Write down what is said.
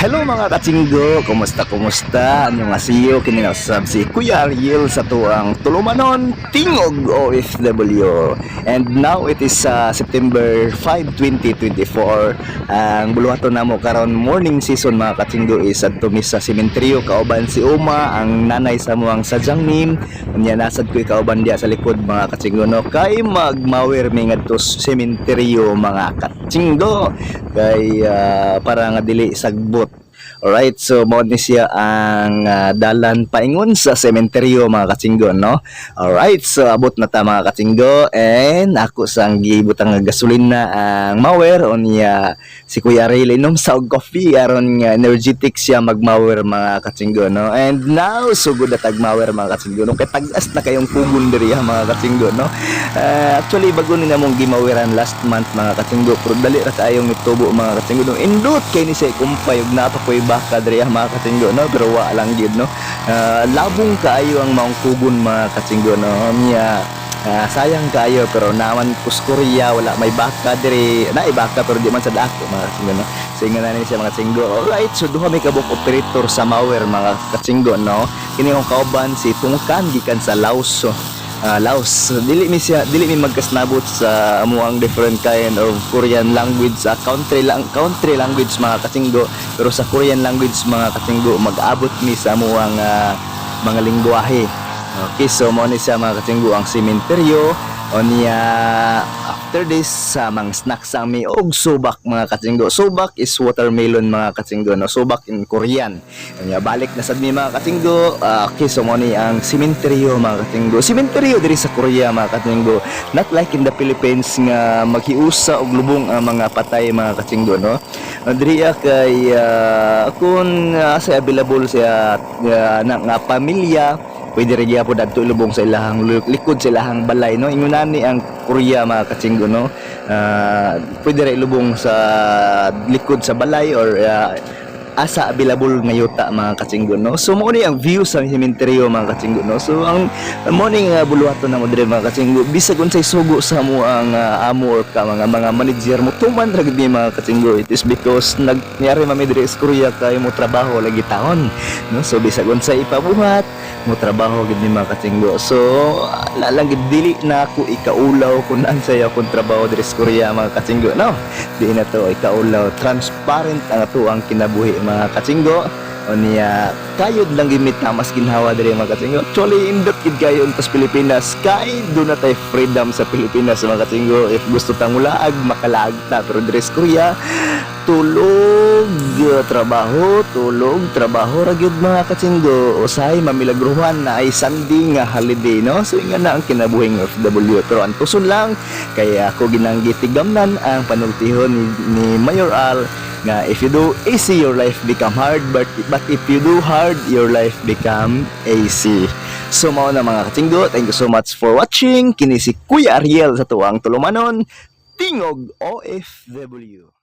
Hello mga katsinggo, kumusta? Anyo nga siyo, kininasab si Kuya Ariel sa tuang Tulumanon, Tingog OFW. And now it is September 5, 2024. Ang buluhato na mo karon morning season mga katsinggo is adto mi sa sementeryo kauban si Uma, ang nanay sa muang sadyang nim. Unya nasad ko kauban dia sa likod mga katsinggo no, kay magmawer mi ngadto sementeryo mga katsinggo. Kay para nga dili sagbot. Alright, so mao ni siya ang dalan paingon sa sementeryo mga katsinggo no. Alright, so abot na ta mga katsinggo and ako sang gibutang nga gasolina ang mower unya si Kuya Ray inom sa og coffee aron nga energetic siya magmower mga katsinggo no. And now sugod na tag mower mga katsinggo no, kay tag-as na kayong pugon diri mga katsinggo no. Actually bago ni namong gimaweran last month mga katsinggo, pero dali ra kayong itubo mga katsinggo no. Indot kay ni say kumpay ug napakoy baka diri mga katsinggo no, pero wa lang gyud no. Labong kaayo ang maong pugon mga katsinggo no. Niya sayang kaayo pero naman kuskurya wala may baka diri na baka pero di man sa dako mga katsinggo no. Singa na ni siya mga katsinggo. Alright, so duha may kabuk operator sa mower mga katsinggo no. Kini yung kauban si Tungkan gikan sa Laos. Laos, dili mi magkasnabot sa amuang different kind of Korean language, country language mga katsinggo, pero sa Korean language mga katsinggo mag-abot mi sa amuang mga lingwahe. Okay, so mo ni siya mga katsinggo ang sementeryo onya. After this mang snacks mi og subak mga katsinggo. Subak is watermelon mga katsinggo no, subak in Korean. Onya balik na sad mi mga katsinggo. Okay, so mo ni ang sementeryo mga katsinggo. Sementeryo diri sa Korea mga katsinggo, not like in the Philippines nga maghiusa og lubong ang mga patay mga katsinggo no. Diri kay kung sa available siya nga pamilya, pwede rin po dadto lubong sa ilahang likod sa ilahang balay no. Ingunani ang Korea mga katsinggo no. Pwede rin lubong sa likod sa balay or asa available nga yuta mga katsinggo no. So mo ni ang view sa sementeryo mga katsinggo no. So ang morning buluhaton na mo dire mga katsinggo, bisag unsay sugo sa mo ang amo or ka mga manager mo tuman ra gid mga katsinggo. It is because nagyari mami dire sa Korea kay mo trabaho lagi taon no. So bisag unsay ipabuhat mo trabaho gid ni mga katsinggo. So lalang gid dili na ako ikaulaw kung ansay akong trabaho dire sa Korea mga katsinggo no. Di na to ikaulaw, transparent ang ato ang kinabuhi mga katsinggo. Unya kayod lang gimit mas ginhawa diri mga katsinggo. Actually indot gid kayo sa Pilipinas, kay do na tay freedom sa Pilipinas mga katsinggo. If gusto tang ulaag makalaag ta, pero diri sa Korea tulog trabaho ra gyud mga katsinggo. Usahay mamilagruhan na ay Sunday nga holiday no. So nga na ang kinabuhing OFW, pero ang tuson lang kay ako ginanggi tigamnan ang panultihon ni Mayor Al nga if you do easy your life become hard, but if you do hard your life become easy. So mao na mga katsinggo, thank you so much for watching. Kini si Kuya Ariel sa tuwang Tulumanon, Tingog OFW.